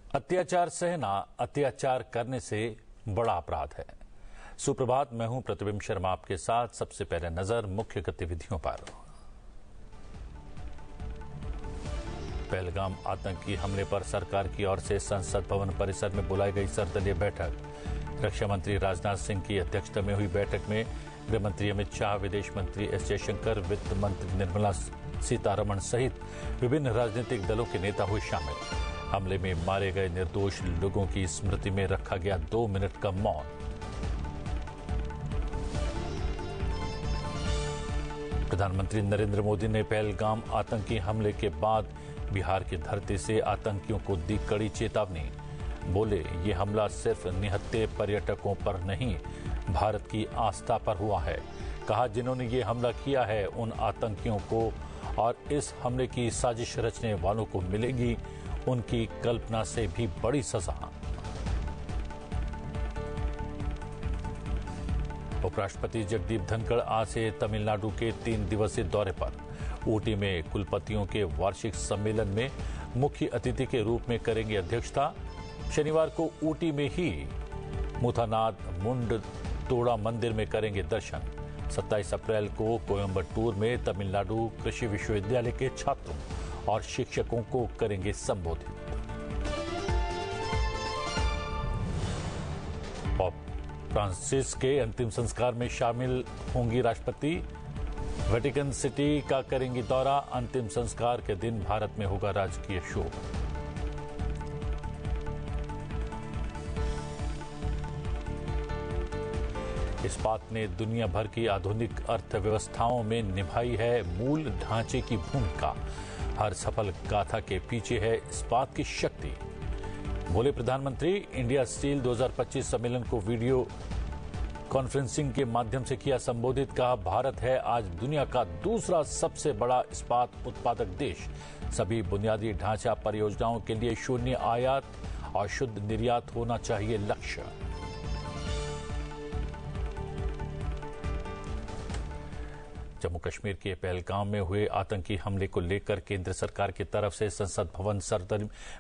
अत्याचार सहना अत्याचार करने से बड़ा अपराध है। सुप्रभात, मैं हूं प्रतिबिंब शर्मा आपके साथ। सबसे पहले नजर मुख्य गतिविधियों पर। पहलगाम आतंकी हमले पर सरकार की ओर से संसद भवन परिसर में बुलाई गई सर्वदलीय बैठक। रक्षा मंत्री राजनाथ सिंह की अध्यक्षता में हुई बैठक में गृह मंत्री अमित शाह, विदेश मंत्री एस जयशंकर, वित्त मंत्री निर्मला सीतारमण सहित विभिन्न राजनीतिक दलों के नेता हुए शामिल। हमले में मारे गए निर्दोष लोगों की स्मृति में रखा गया 2 मिनट का मौन। प्रधानमंत्री नरेंद्र मोदी ने पहलगाम आतंकी हमले के बाद बिहार की धरती से आतंकियों को दी कड़ी चेतावनी। बोले, ये हमला सिर्फ निहत्थे पर्यटकों पर नहीं, भारत की आस्था पर हुआ है। कहा, जिन्होंने ये हमला किया है उन आतंकियों को और इस हमले की साजिश रचने वालों को मिलेगी उनकी कल्पना से भी बड़ी सजा। उपराष्ट्रपति जगदीप धनखड़ आज से तमिलनाडु के 3 दिवसीय दौरे पर। ऊटी में कुलपतियों के वार्षिक सम्मेलन में मुख्य अतिथि के रूप में करेंगे अध्यक्षता। शनिवार को ऊटी में ही मुथानाद मुंड तोड़ा मंदिर में करेंगे दर्शन। 27 अप्रैल को कोयम्बटूर में तमिलनाडु कृषि विश्वविद्यालय के छात्रों और शिक्षकों को करेंगे संबोधित। पोप फ्रांसिस के अंतिम संस्कार में शामिल होंगी राष्ट्रपति। वेटिकन सिटी का करेंगी दौरा। अंतिम संस्कार के दिन भारत में होगा राजकीय शोक। इस्पात ने दुनिया भर की आधुनिक अर्थव्यवस्थाओं में निभाई है मूल ढांचे की भूमिका। हर सफल गाथा के पीछे है इस्पात की शक्ति, बोले प्रधानमंत्री। इंडिया स्टील 2025 सम्मेलन को वीडियो कॉन्फ्रेंसिंग के माध्यम से किया संबोधित। कहा, भारत है आज दुनिया का दूसरा सबसे बड़ा इस्पात उत्पादक देश। सभी बुनियादी ढांचा परियोजनाओं के लिए शून्य आयात और शुद्ध निर्यात होना चाहिए लक्ष्य। जम्मू कश्मीर के पहलगाम में हुए आतंकी हमले को लेकर केंद्र सरकार की तरफ से संसद भवन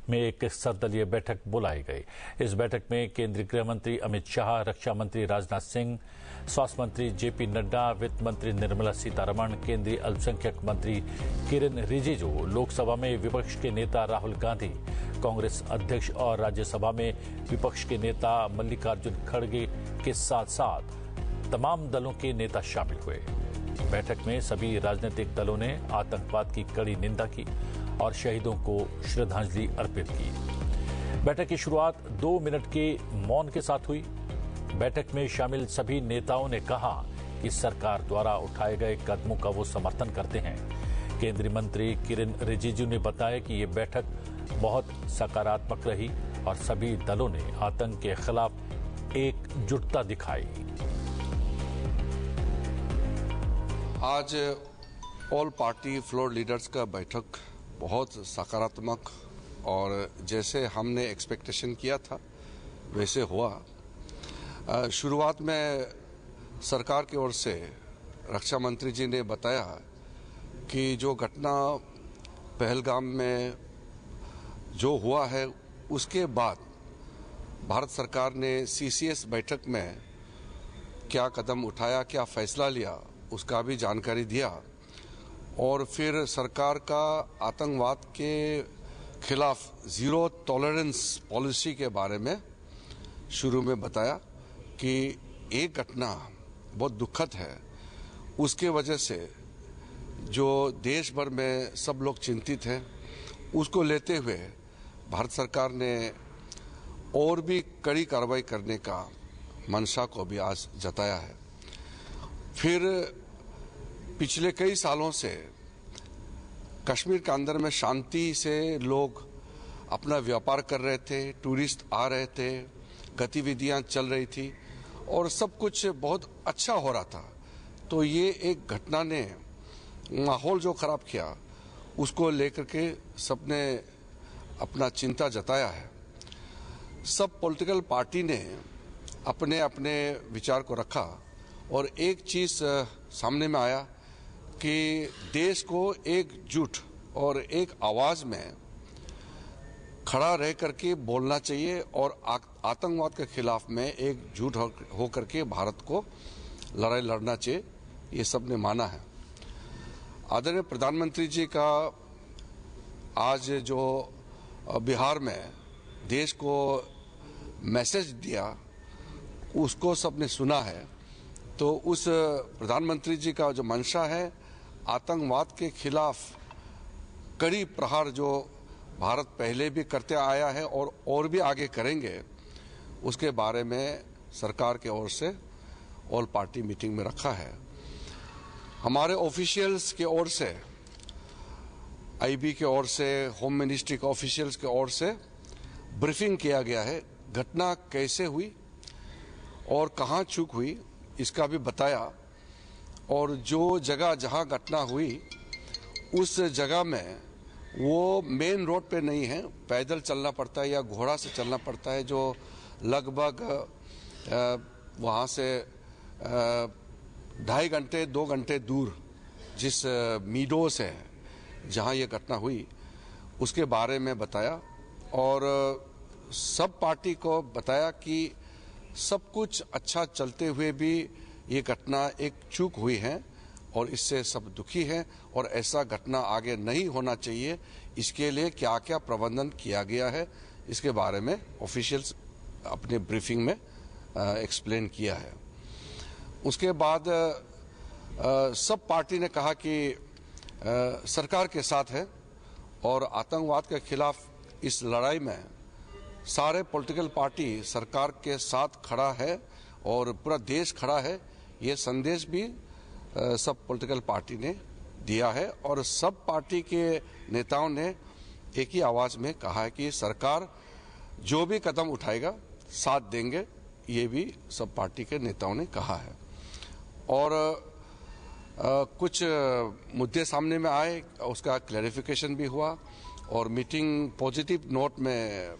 में एक सर्वदलीय बैठक बुलाई गई। इस बैठक में केंद्रीय गृह मंत्री अमित शाह, रक्षा मंत्री राजनाथ सिंह, स्वास्थ्य मंत्री जेपी नड्डा, वित्त मंत्री निर्मला सीतारमण, केंद्रीय अल्पसंख्यक मंत्री किरेन रिजिजू, लोकसभा में विपक्ष के नेता राहुल गांधी, कांग्रेस अध्यक्ष और राज्यसभा में विपक्ष के नेता मल्लिकार्जुन खड़गे के साथ साथ तमाम दलों के नेता शामिल हुए। बैठक में सभी राजनीतिक दलों ने आतंकवाद की कड़ी निंदा की और शहीदों को श्रद्धांजलि अर्पित की। बैठक की शुरुआत 2 मिनट के मौन के साथ हुई। बैठक में शामिल सभी नेताओं ने कहा कि सरकार द्वारा उठाए गए कदमों का वो समर्थन करते हैं। केंद्रीय मंत्री किरेन रिजिजू ने बताया कि ये बैठक बहुत सकारात्मक रही और सभी दलों ने आतंक के खिलाफ एकजुटता दिखाई। आज ऑल पार्टी फ्लोर लीडर्स का बैठक बहुत सकारात्मक और जैसे हमने एक्सपेक्टेशन किया था वैसे हुआ। शुरुआत में सरकार की ओर से रक्षा मंत्री जी ने बताया कि जो घटना पहलगाम में जो हुआ है उसके बाद भारत सरकार ने सीसीएस बैठक में क्या कदम उठाया, क्या फैसला लिया, उसका भी जानकारी दिया। और फिर सरकार का आतंकवाद के खिलाफ जीरो टॉलरेंस पॉलिसी के बारे में शुरू में बताया कि एक घटना बहुत दुखद है, उसके वजह से जो देश भर में सब लोग चिंतित हैं, उसको लेते हुए भारत सरकार ने और भी कड़ी कार्रवाई करने का मंशा को भी आज जताया है। फिर पिछले कई सालों से कश्मीर के अंदर में शांति से लोग अपना व्यापार कर रहे थे, टूरिस्ट आ रहे थे, गतिविधियां चल रही थी और सब कुछ बहुत अच्छा हो रहा था। तो ये एक घटना ने माहौल जो खराब किया उसको लेकर के सबने अपना चिंता जताया है। सब पॉलिटिकल पार्टी ने अपने अपने विचार को रखा और एक चीज सामने में आया कि देश को एकजुट और एक आवाज में खड़ा रह करके बोलना चाहिए और आतंकवाद के खिलाफ में एकजुट हो करके भारत को लड़ाई लड़ना चाहिए, ये सब ने माना है। आदरणीय प्रधानमंत्री जी का आज जो बिहार में देश को मैसेज दिया उसको सबने सुना है। तो उस प्रधानमंत्री जी का जो मंशा है आतंकवाद के खिलाफ कड़ी प्रहार जो भारत पहले भी करते आया है और भी आगे करेंगे, उसके बारे में सरकार की ओर से ऑल पार्टी मीटिंग में रखा है। हमारे ऑफिशियल्स की ओर से, आईबी की ओर से, होम मिनिस्ट्री के ऑफिशियल्स की ओर से ब्रीफिंग किया गया है। घटना कैसे हुई और कहां चूक हुई इसका भी बताया, और जो जगह जहां घटना हुई उस जगह में वो मेन रोड पे नहीं है, पैदल चलना पड़ता है या घोड़ा से चलना पड़ता है, जो लगभग वहाँ से 2.5 घंटे 2 घंटे दूर जिस मीडो से है जहाँ ये घटना हुई उसके बारे में बताया। और सब पार्टी को बताया कि सब कुछ अच्छा चलते हुए भी ये घटना एक चूक हुई है और इससे सब दुखी हैं और ऐसा घटना आगे नहीं होना चाहिए। इसके लिए क्या क्या प्रबंधन किया गया है इसके बारे में ऑफिशियल्स अपने ब्रीफिंग में एक्सप्लेन किया है। उसके बाद सब पार्टी ने कहा कि सरकार के साथ है और आतंकवाद के खिलाफ इस लड़ाई में सारे पॉलिटिकल पार्टी सरकार के साथ खड़ा है और पूरा देश खड़ा है। ये संदेश भी सब पॉलिटिकल पार्टी ने दिया है और सब पार्टी के नेताओं ने एक ही आवाज में कहा है कि सरकार जो भी कदम उठाएगा साथ देंगे, ये भी सब पार्टी के नेताओं ने कहा है। और कुछ मुद्दे सामने में आए, उसका क्लैरिफिकेशन भी हुआ और मीटिंग पॉजिटिव नोट में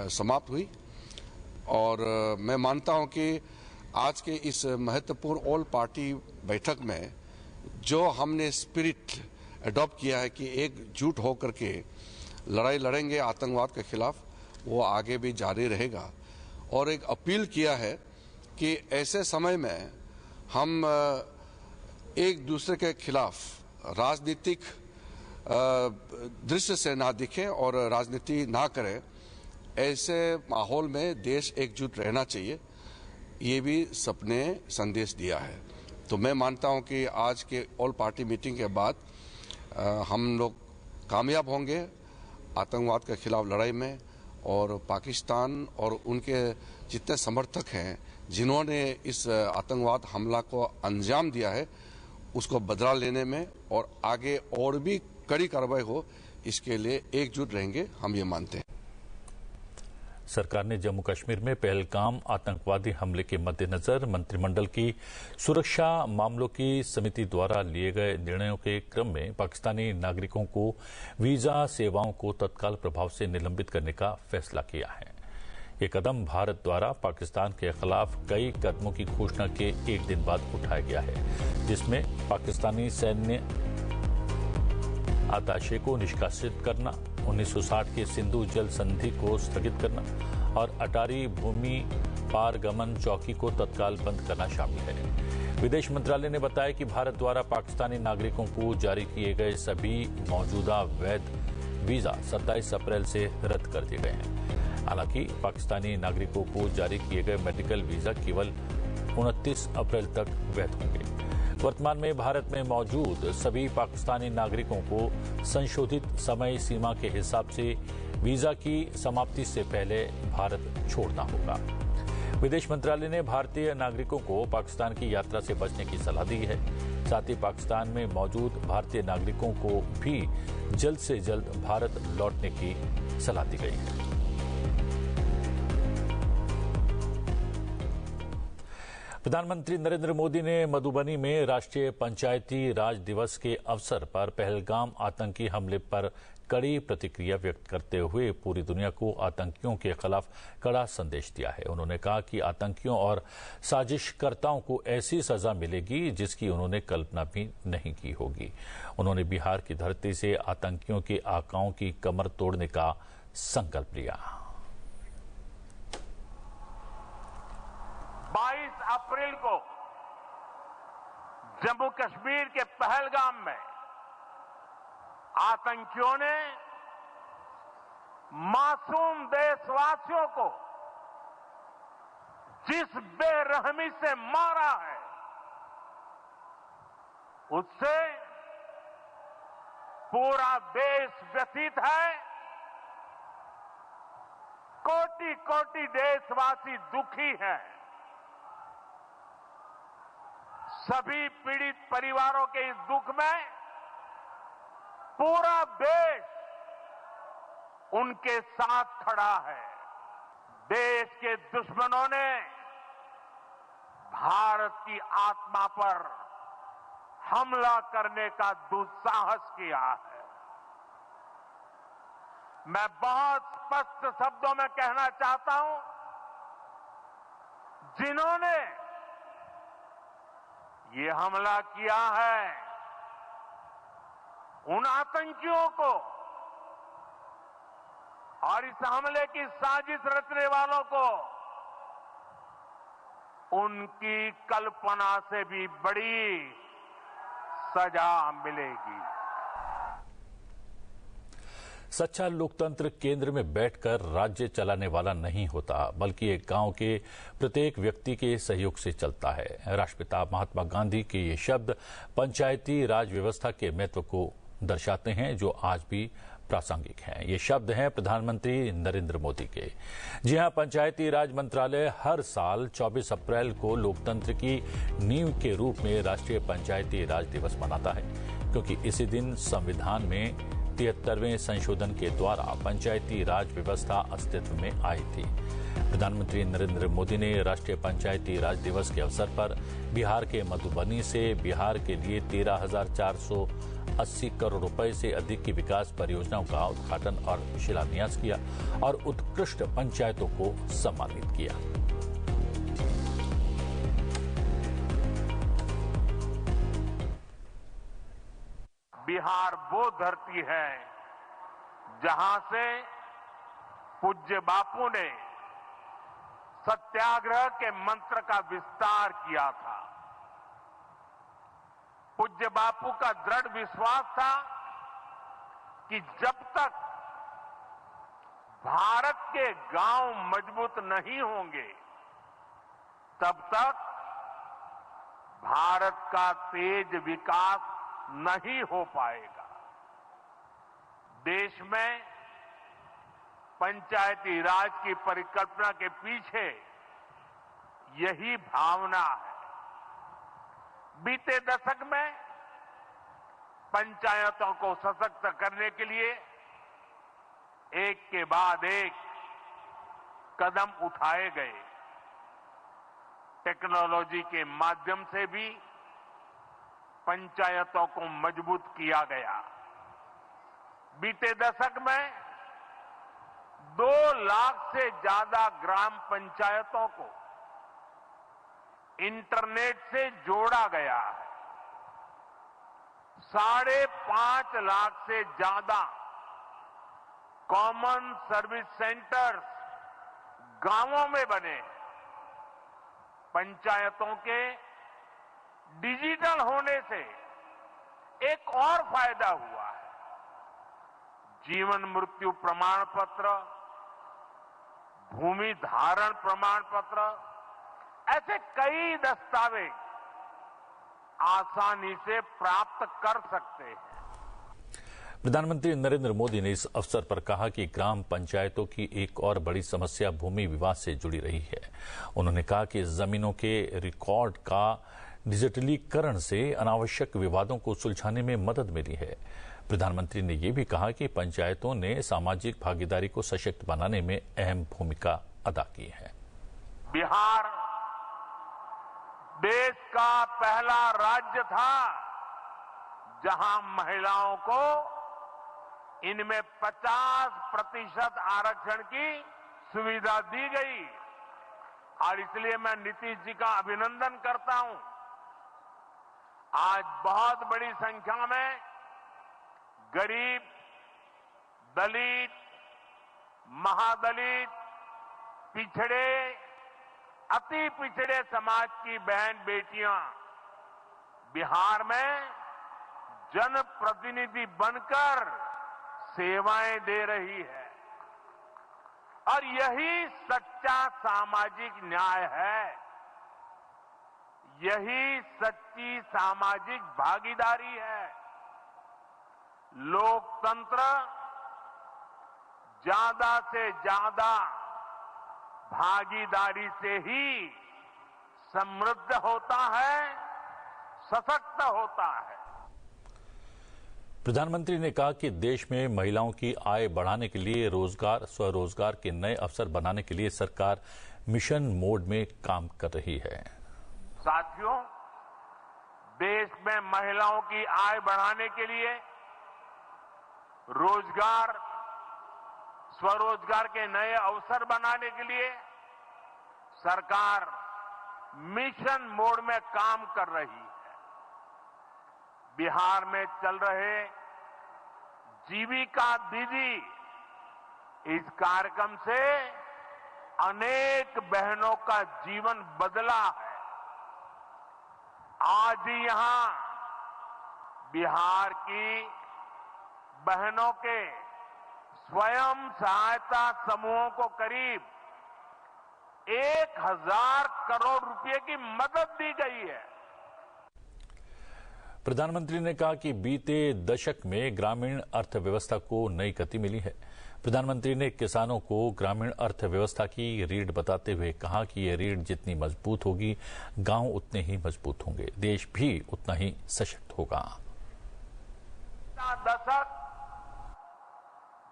समाप्त हुई। और मैं मानता हूं कि आज के इस महत्वपूर्ण ऑल पार्टी बैठक में जो हमने स्पिरिट अडॉप्ट किया है कि एकजुट होकर के लड़ाई लड़ेंगे आतंकवाद के खिलाफ, वो आगे भी जारी रहेगा। और एक अपील किया है कि ऐसे समय में हम एक दूसरे के खिलाफ राजनीतिक दृश्य से ना दिखें और राजनीति ना करें। ऐसे माहौल में देश एकजुट रहना चाहिए, ये भी सबने संदेश दिया है। तो मैं मानता हूं कि आज के ऑल पार्टी मीटिंग के बाद हम लोग कामयाब होंगे आतंकवाद के खिलाफ लड़ाई में, और पाकिस्तान और उनके जितने समर्थक हैं जिन्होंने इस आतंकवाद हमला को अंजाम दिया है उसको बदला लेने में और आगे और भी कड़ी कार्रवाई हो, इसके लिए एकजुट रहेंगे, हम ये मानते हैं। सरकार ने जम्मू कश्मीर में पहलगाम आतंकवादी हमले के मद्देनजर मंत्रिमंडल की सुरक्षा मामलों की समिति द्वारा लिए गए निर्णयों के क्रम में पाकिस्तानी नागरिकों को वीजा सेवाओं को तत्काल प्रभाव से निलंबित करने का फैसला किया है। ये कदम भारत द्वारा पाकिस्तान के खिलाफ कई कदमों की घोषणा के एक दिन बाद उठाया गया है, जिसमें पाकिस्तानी सैन्य अताशे को निष्कासित करना, 1960 के सिंधु जल संधि को स्थगित करना और अटारी भूमि पारगमन चौकी को तत्काल बंद करना शामिल है। विदेश मंत्रालय ने बताया कि भारत द्वारा पाकिस्तानी नागरिकों को जारी किए गए सभी मौजूदा वैध वीजा 27 अप्रैल से रद्द कर दिए गए हैं। हालांकि पाकिस्तानी नागरिकों को जारी किए गए मेडिकल वीजा केवल 29 अप्रैल तक वैध होंगे। वर्तमान में भारत में मौजूद सभी पाकिस्तानी नागरिकों को संशोधित समय सीमा के हिसाब से वीजा की समाप्ति से पहले भारत छोड़ना होगा। विदेश मंत्रालय ने भारतीय नागरिकों को पाकिस्तान की यात्रा से बचने की सलाह दी है। साथ ही पाकिस्तान में मौजूद भारतीय नागरिकों को भी जल्द से जल्द भारत लौटने की सलाह दी गई है। प्रधानमंत्री नरेंद्र मोदी ने मधुबनी में राष्ट्रीय पंचायती राज दिवस के अवसर पर पहलगाम आतंकी हमले पर कड़ी प्रतिक्रिया व्यक्त करते हुए पूरी दुनिया को आतंकियों के खिलाफ कड़ा संदेश दिया है। उन्होंने कहा कि आतंकियों और साजिशकर्ताओं को ऐसी सजा मिलेगी जिसकी उन्होंने कल्पना भी नहीं की होगी। उन्होंने बिहार की धरती से आतंकियों के आकाओं की कमर तोड़ने का संकल्प लिया। 22 अप्रैल को जम्मू कश्मीर के पहलगाम में आतंकियों ने मासूम देशवासियों को जिस बेरहमी से मारा है, उससे पूरा देश व्यथित है। कोटि कोटि देशवासी दुखी हैं। सभी पीड़ित परिवारों के इस दुख में पूरा देश उनके साथ खड़ा है। देश के दुश्मनों ने भारत की आत्मा पर हमला करने का दुस्साहस किया है। मैं बहुत स्पष्ट शब्दों में कहना चाहता हूं, जिन्होंने ये हमला किया है, उन आतंकियों को और इस हमले की साजिश रचने वालों को उनकी कल्पना से भी बड़ी सजा मिलेगी। सच्चा लोकतंत्र केंद्र में बैठकर राज्य चलाने वाला नहीं होता, बल्कि एक गांव के प्रत्येक व्यक्ति के सहयोग से चलता है। राष्ट्रपिता महात्मा गांधी के ये शब्द पंचायती राज व्यवस्था के महत्व को दर्शाते हैं, जो आज भी प्रासंगिक हैं। ये शब्द हैं प्रधानमंत्री नरेंद्र मोदी के। जी हां, पंचायती राज मंत्रालय हर साल 24 अप्रैल को लोकतंत्र की नींव के रूप में राष्ट्रीय पंचायती राज दिवस मनाता है, क्योंकि इसी दिन संविधान में 73वें संशोधन के द्वारा पंचायती राज व्यवस्था अस्तित्व में आई थी। प्रधानमंत्री नरेंद्र मोदी ने राष्ट्रीय पंचायती राज दिवस के अवसर पर बिहार के मधुबनी से बिहार के लिए 13,480 करोड़ रुपए से अधिक की विकास परियोजनाओं का उद्घाटन और शिलान्यास किया और उत्कृष्ट पंचायतों को सम्मानित किया। बिहार वो धरती है जहां से पूज्य बापू ने सत्याग्रह के मंत्र का विस्तार किया था। पूज्य बापू का दृढ़ विश्वास था कि जब तक भारत के गांव मजबूत नहीं होंगे, तब तक भारत का तेज विकास नहीं हो पाएगा। देश में पंचायती राज की परिकल्पना के पीछे यही भावना है। बीते दशक में पंचायतों को सशक्त करने के लिए एक के बाद एक कदम उठाए गए। टेक्नोलॉजी के माध्यम से भी पंचायतों को मजबूत किया गया। बीते दशक में 2 लाख से ज्यादा ग्राम पंचायतों को इंटरनेट से जोड़ा गया है। 5.5 लाख से ज्यादा कॉमन सर्विस सेंटर्स गांवों में बने। पंचायतों के डिजिटल होने से एक और फायदा हुआ है। जीवन मृत्यु प्रमाण पत्र, भूमि धारण प्रमाण पत्र, ऐसे कई दस्तावेज आसानी से प्राप्त कर सकते हैं। प्रधानमंत्री नरेंद्र मोदी ने इस अवसर पर कहा कि ग्राम पंचायतों की एक और बड़ी समस्या भूमि विवाद से जुड़ी रही है। उन्होंने कहा कि जमीनों के रिकॉर्ड का डिजिटलीकरण से अनावश्यक विवादों को सुलझाने में मदद मिली है। प्रधानमंत्री ने यह भी कहा कि पंचायतों ने सामाजिक भागीदारी को सशक्त बनाने में अहम भूमिका अदा की है। बिहार देश का पहला राज्य था जहां महिलाओं को इनमें 50% आरक्षण की सुविधा दी गई और इसलिए मैं नीतीश जी का अभिनंदन करता हूं। आज बहुत बड़ी संख्या में गरीब, दलित, महादलित, पिछड़े, अति पिछड़े समाज की बहन बेटियां बिहार में जनप्रतिनिधि बनकर सेवाएं दे रही है और यही सच्चा सामाजिक न्याय है, यही सच्ची सामाजिक भागीदारी है। लोकतंत्र ज्यादा से ज्यादा भागीदारी से ही समृद्ध होता है, सशक्त होता है। प्रधानमंत्री ने कहा कि देश में महिलाओं की आय बढ़ाने के लिए रोजगार, स्वरोजगार के नए अवसर बनाने के लिए सरकार मिशन मोड में काम कर रही है। साथियों, देश में महिलाओं की आय बढ़ाने के लिए रोजगार, स्वरोजगार के नए अवसर बनाने के लिए सरकार मिशन मोड में काम कर रही है। बिहार में चल रहे जीविका दीदी इस कार्यक्रम से अनेक बहनों का जीवन बदला है। आज ही यहां बिहार की बहनों के स्वयं सहायता समूहों को करीब 1000 करोड़ रुपए की मदद दी गई है। प्रधानमंत्री ने कहा कि बीते दशक में ग्रामीण अर्थव्यवस्था को नई गति मिली है। प्रधानमंत्री ने किसानों को ग्रामीण अर्थव्यवस्था की रीढ़ बताते हुए कहा कि ये रीढ़ जितनी मजबूत होगी, गांव उतने ही मजबूत होंगे, देश भी उतना ही सशक्त होगा। दशक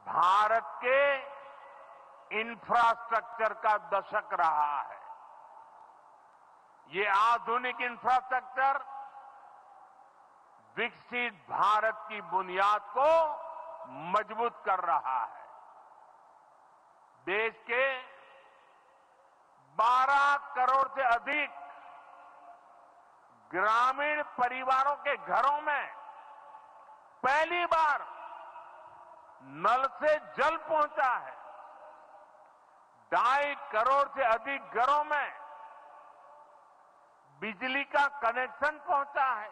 भारत के इंफ्रास्ट्रक्चर का दशक रहा है। ये आधुनिक इंफ्रास्ट्रक्चर विकसित भारत की बुनियाद को मजबूत कर रहा है। देश के 12 करोड़ से अधिक ग्रामीण परिवारों के घरों में पहली बार नल से जल पहुंचा है। 2.5 करोड़ से अधिक घरों में बिजली का कनेक्शन पहुंचा है।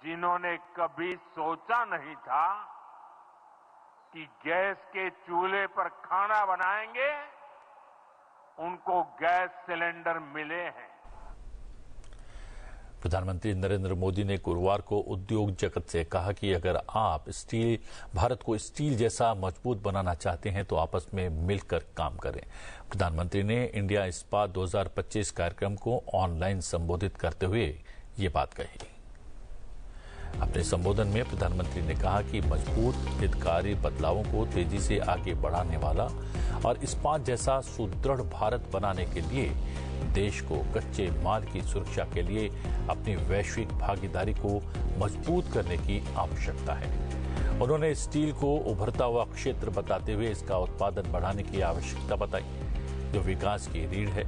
जिन्होंने कभी सोचा नहीं था कि गैस के चूल्हे पर खाना बनाएंगे, उनको गैस सिलेंडर मिले हैं। प्रधानमंत्री नरेंद्र मोदी ने गुरुवार को उद्योग जगत से कहा कि अगर आप भारत को स्टील जैसा मजबूत बनाना चाहते हैं तो आपस में मिलकर काम करें। प्रधानमंत्री ने इंडिया इस्पात 2025 कार्यक्रम को ऑनलाइन संबोधित करते हुए ये बात कही। अपने संबोधन में प्रधानमंत्री ने कहा कि मजबूत हितकारी बदलावों को तेजी से आगे बढ़ाने वाला और इस्पात जैसा सुदृढ़ भारत बनाने के लिए देश को कच्चे माल की सुरक्षा के लिए अपनी वैश्विक भागीदारी को मजबूत करने की आवश्यकता है। उन्होंने स्टील को उभरता हुआ क्षेत्र बताते हुए इसका उत्पादन बढ़ाने की आवश्यकता बताई, जो विकास की रीढ़ है।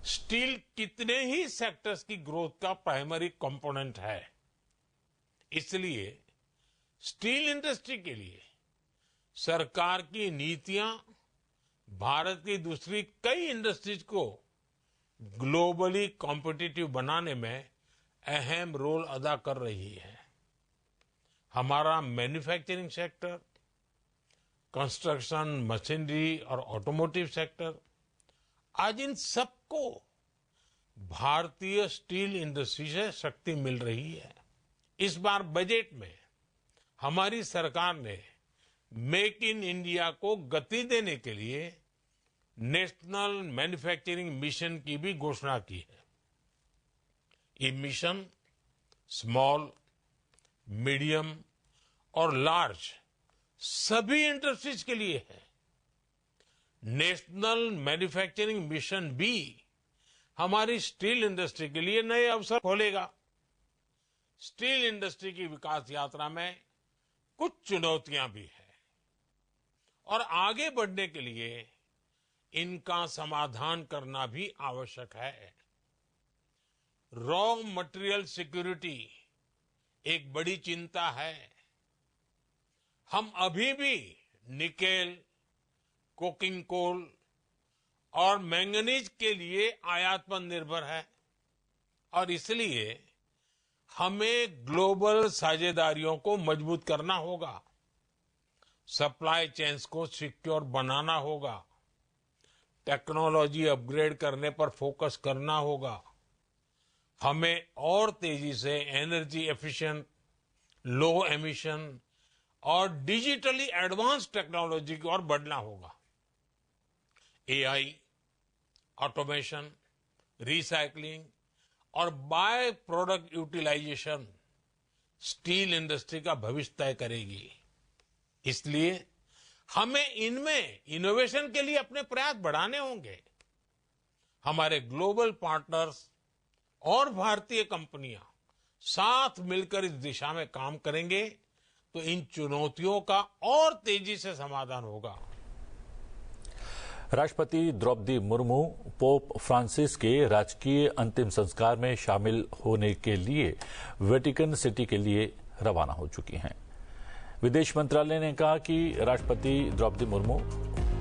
स्टील कितने ही सेक्टर्स की ग्रोथ का प्राइमरी कंपोनेंट है। इसलिए स्टील इंडस्ट्री के लिए सरकार की नीतियां भारत की दूसरी कई इंडस्ट्रीज को ग्लोबली कॉम्पिटिटिव बनाने में अहम रोल अदा कर रही है। हमारा मैन्युफैक्चरिंग सेक्टर, कंस्ट्रक्शन, मशीनरी और ऑटोमोटिव सेक्टर, आज इन सबको भारतीय स्टील इंडस्ट्री से शक्ति मिल रही है। इस बार बजट में हमारी सरकार ने मेक इन इंडिया को गति देने के लिए नेशनल मैन्युफैक्चरिंग मिशन की भी घोषणा की है। ये मिशन स्मॉल, मीडियम और लार्ज सभी इंडस्ट्रीज के लिए है। नेशनल मैन्युफैक्चरिंग मिशन भी हमारी स्टील इंडस्ट्री के लिए नए अवसर खोलेगा। स्टील इंडस्ट्री की विकास यात्रा में कुछ चुनौतियां भी है और आगे बढ़ने के लिए इनका समाधान करना भी आवश्यक है। रॉ मटेरियल सिक्योरिटी एक बड़ी चिंता है। हम अभी भी निकेल, कोकिंग कोल और मैंगनीज के लिए आयात पर निर्भर है और इसलिए हमें ग्लोबल साझेदारियों को मजबूत करना होगा, सप्लाई चेन्स को सिक्योर बनाना होगा, टेक्नोलॉजी अपग्रेड करने पर फोकस करना होगा। हमें और तेजी से एनर्जी एफिशिएंट, लो एमिशन और डिजिटली एडवांस टेक्नोलॉजी की ओर बढ़ना होगा। एआई, ऑटोमेशन, रिसाइकलिंग और by product utilisation steel industry का भविष्य तय करेगी। इसलिए हमें इनमें इनोवेशन के लिए अपने प्रयास बढ़ाने होंगे। हमारे ग्लोबल पार्टनर्स और भारतीय कंपनियां साथ मिलकर इस दिशा में काम करेंगे तो इन चुनौतियों का और तेजी से समाधान होगा। राष्ट्रपति द्रौपदी मुर्मू पोप फ्रांसिस के राजकीय अंतिम संस्कार में शामिल होने के लिए वेटिकन सिटी के लिए रवाना हो चुकी हैं। विदेश मंत्रालय ने कहा कि राष्ट्रपति द्रौपदी मुर्मू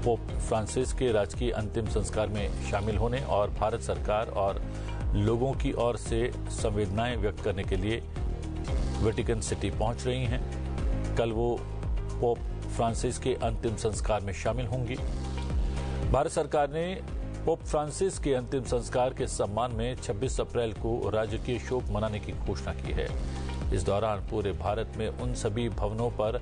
पोप फ्रांसिस के राजकीय अंतिम संस्कार में शामिल होने और भारत सरकार और लोगों की ओर से संवेदनाएं व्यक्त करने के लिए वेटिकन सिटी पहुंच रही हैं। कल वो पोप फ्रांसिस के अंतिम संस्कार में शामिल होंगी। भारत सरकार ने पोप फ्रांसिस के अंतिम संस्कार के सम्मान में 26 अप्रैल को राजकीय शोक मनाने की घोषणा की है। इस दौरान पूरे भारत में उन सभी भवनों पर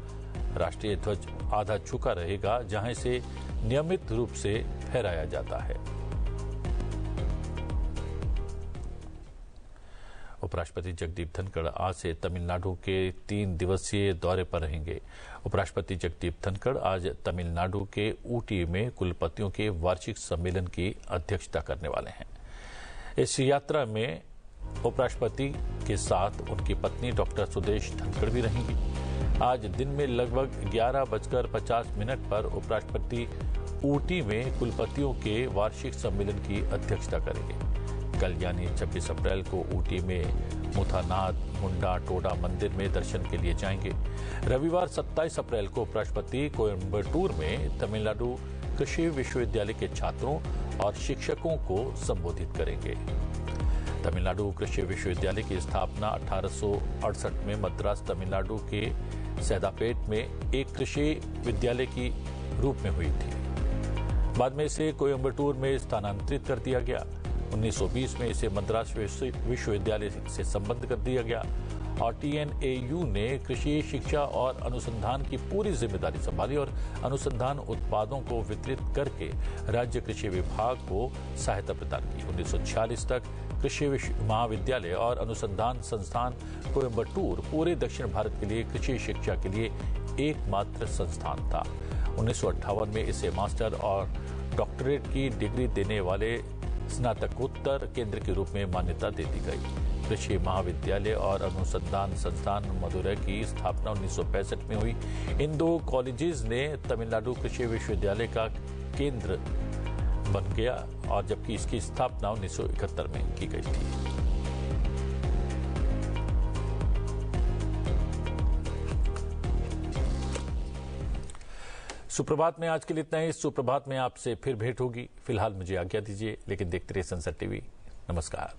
राष्ट्रीय ध्वज आधा झुका रहेगा जहां इसे नियमित रूप से फहराया जाता है। उपराष्ट्रपति जगदीप धनखड़ आज से तमिलनाडु के 3 दिवसीय दौरे पर रहेंगे। उपराष्ट्रपति जगदीप धनखड़ आज तमिलनाडु के ऊटी में कुलपतियों के वार्षिक सम्मेलन की अध्यक्षता करने वाले हैं। इस यात्रा में उपराष्ट्रपति के साथ उनकी पत्नी डॉक्टर सुदेश धनखड़ भी रहेंगी। आज दिन में लगभग 11:50 पर उपराष्ट्रपति ऊटी में कुलपतियों के वार्षिक सम्मेलन की अध्यक्षता करेंगे। कल यानी 26 अप्रैल को ऊटी में मुथानाथ मुंडा टोडा मंदिर में दर्शन के लिए जाएंगे। रविवार 27 अप्रैल को उपराष्ट्रपति कोयम्बटूर में तमिलनाडु कृषि विश्वविद्यालय के छात्रों और शिक्षकों को संबोधित करेंगे। तमिलनाडु कृषि विश्वविद्यालय की स्थापना 1868 में मद्रास तमिलनाडु के सैदापेट में एक कृषि विद्यालय की रूप में हुई थी। बाद में इसे कोयम्बटूर में स्थानांतरित कर दिया गया। 1920 में इसे मद्रास विश्वविद्यालय से संबद्ध कर दिया गया और TNAU ने कृषि शिक्षा और अनुसंधान की पूरी जिम्मेदारी संभाली और अनुसंधान उत्पादों को वितरित करके राज्य कृषि विभाग को सहायता प्रदान की। 1946 तक कृषि महाविद्यालय और अनुसंधान संस्थान कोयम्बटूर पूरे दक्षिण भारत के लिए कृषि शिक्षा के लिए एकमात्र संस्थान था। 1958 में इसे मास्टर और डॉक्टरेट की डिग्री देने वाले स्नातकोत्तर केंद्र के रूप में मान्यता दे दी गई। कृषि महाविद्यालय और अनुसंधान संस्थान मदुरै की स्थापना 1965 में हुई। इन 2 कॉलेजेस ने तमिलनाडु कृषि विश्वविद्यालय का केंद्र बन गया और जबकि इसकी स्थापना 1971 में की गई थी। सुप्रभात में आज के लिए इतना ही। सुप्रभात में आपसे फिर भेंट होगी। फिलहाल मुझे आज्ञा दीजिए, लेकिन देखते रहिए संसद टीवी। नमस्कार।